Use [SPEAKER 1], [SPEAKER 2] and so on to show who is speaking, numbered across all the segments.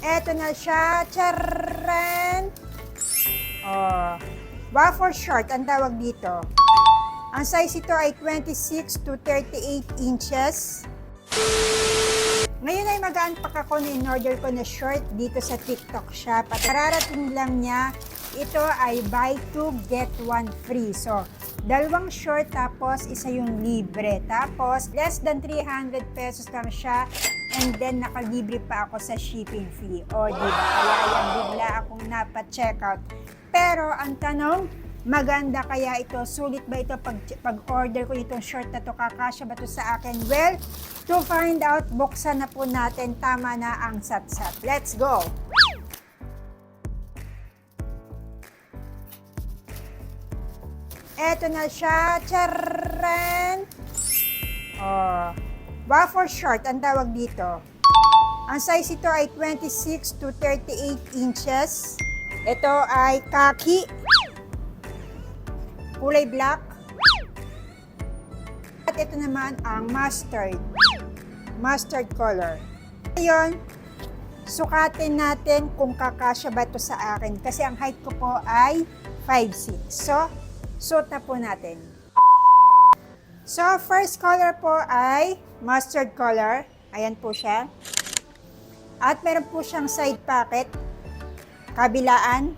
[SPEAKER 1] Eto na siya. Charan! Oh, waffle short ang tawag dito. Ang size ito ay 26 to 38 inches. Ngayon ay mag-unpack ako na in-order ko na short dito sa TikTok shop. At kararating lang niya, ito ay buy 2 get 1 free. So, dalawang short tapos isa yung libre. Tapos, less than 300 pesos lang siya. And then, nakalibre pa ako sa shipping fee. O, diba? Kaya yan, bigla akong napa-checkout. Pero, ang tanong, maganda kaya ito? Sulit ba ito pag-order ko itong short na to? Kakasya ba ito sa akin? Well, to find out, buksan na po natin. Tama na ang satsat. Let's go! Eto na siya. Charan! Oh, waffle short ang tawag dito. Ang size ito ay 26 to 38 inches. Ito ay khaki. Kulay black. At ito naman ang mustard. Mustard color. Ngayon, sukatin natin kung kakasya ba ito sa akin. Kasi ang height ko po ay 5'6". So, suot na po natin. So, first color po ay mustard color. Ayan po siya. At meron po siyang side pocket. Kabilaan.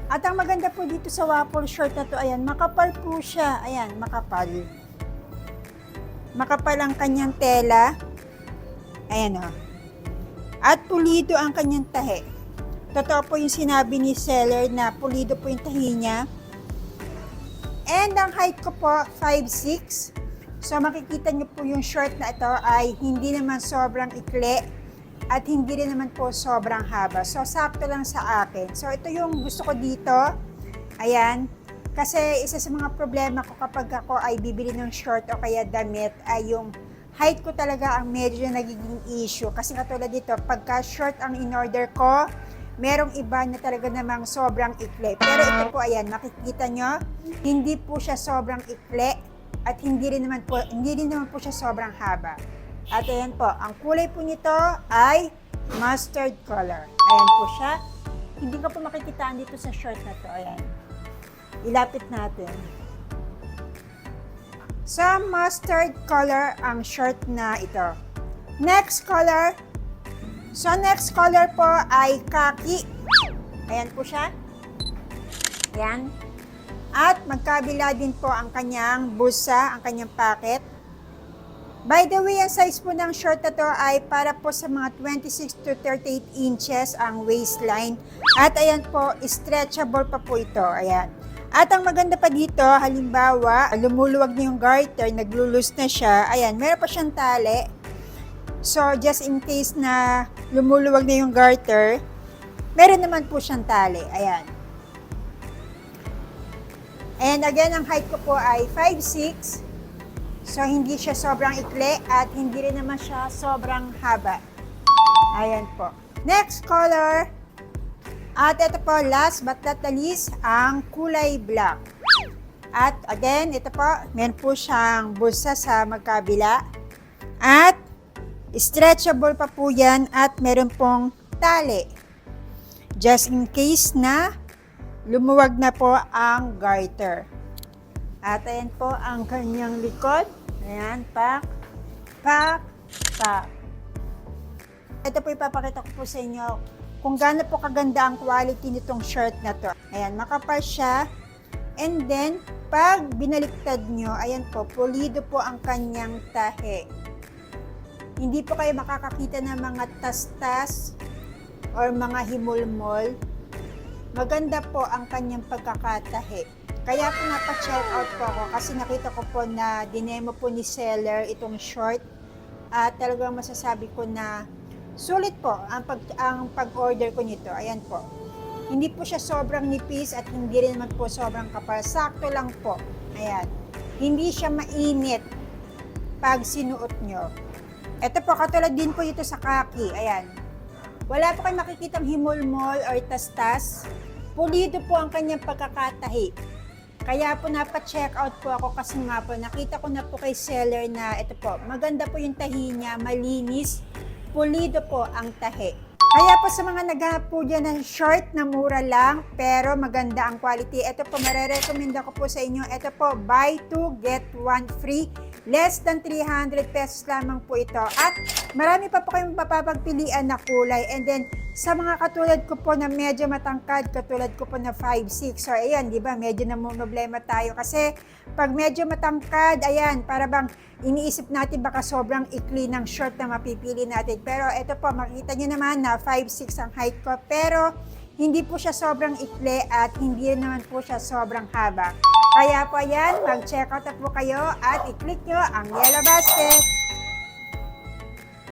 [SPEAKER 1] At ang maganda po dito sa waffle short na to, ayan, makapal po siya. Ayan, makapal. Makapal ang kanyang tela. Ayan o. At pulido ang kanyang tahi. Totoo po yung sinabi ni seller na pulido po yung tahi niya. And ang height ko po, 5'6". So makikita niyo po yung short na ito ay hindi naman sobrang ikli at hindi rin naman po sobrang haba. So sakto lang sa akin. So ito yung gusto ko dito. Ayan. Kasi isa sa mga problema ko kapag ako ay bibili ng short o kaya damit ay yung height ko talaga ang medyo nagiging issue. Kasi katulad dito, pagka short ang in-order ko, merong iba na talaga namang sobrang ikli. Pero ito po, ayan, makikita nyo, hindi po siya sobrang ikli at hindi rin naman po siya sobrang haba. At ayan po, ang kulay po nito ay mustard color. Ayan po siya. Hindi ko po makikitaan dito sa short na to. Ayan. Ilapit natin. Sa mustard color ang short na ito. Next color. So, next color po ay khaki. Ayan po siya. Ayan. At magkabila din po ang kanyang busa, ang kanyang pocket. By the way, ang size po ng short na to ay para po sa mga 26 to 38 inches ang waistline. At ayan po, stretchable pa po ito. Ayan. At ang maganda pa dito, halimbawa, lumuluwag na yung garter, naglulus na siya. Ayan, meron pa siyang tali. So, just in case na lumuluwag na yung garter, meron naman po siyang tali. Ayan. And again, ang height ko po ay 5'6". So, hindi siya sobrang ikli at hindi rin naman siya sobrang haba. Ayan po. Next color. At ito po, last but not the least, ang kulay black. At again, ito po, meron po siyang bulsa sa magkabila. At stretchable pa po yan at meron pong tali. Just in case na lumuwag na po ang garter. At ayan po ang kanyang likod. Ayan, pak, pak, pak. Ito po ipapakita ko po sa inyo kung gaano po kaganda ang quality nitong shirt na to. Ayan, makapal siya. And then, pag binaliktad nyo, ayan po, pulido po ang kanyang tahi. Hindi po kayo makakakita ng mga tastas or mga himulmol. Maganda po ang kanyang pagkakatahi. Kaya po napa-check out po ako kasi nakita ko po na dinemo po ni seller itong short. At talagang masasabi ko na sulit po ang pag-order ko nito. Ayan po. Hindi po siya sobrang nipis at hindi rin naman po sobrang kapal. Sakto lang po. Ayan. Hindi siya mainit pag sinuot nyo. Ito po, katulad din po ito sa khaki. Ayan. Wala po kayo makikitang himulmol or tastas. Pulido po ang kanyang pagkakatahi. Kaya po napa-check out po ako kasi nga po nakita ko na po kay seller na ito po, maganda po yung tahi niya, malinis, pulido po ang tahi. Kaya po sa mga naghahanap po dyan ng short na mura lang pero maganda ang quality, ito po marerekomenda ko po sa inyo. Ito po, buy 2 get 1 free. Less than 300 pesos lamang po ito. At marami pa po kayong mapapagpilian na kulay. And then, sa mga katulad ko po na medyo matangkad, katulad ko po na 5'6". So, ayan, di ba, medyo namumroblema tayo. Kasi, pag medyo matangkad, ayan, para bang iniisip natin baka sobrang ikli ng short na mapipili natin. Pero, ito po, makikita nyo naman na 5'6" ang height ko. Pero, hindi po siya sobrang ikli at hindi naman po siya sobrang haba. Kaya po ayan, mag-check out na po kayo at i-click nyo ang Yellow Basket.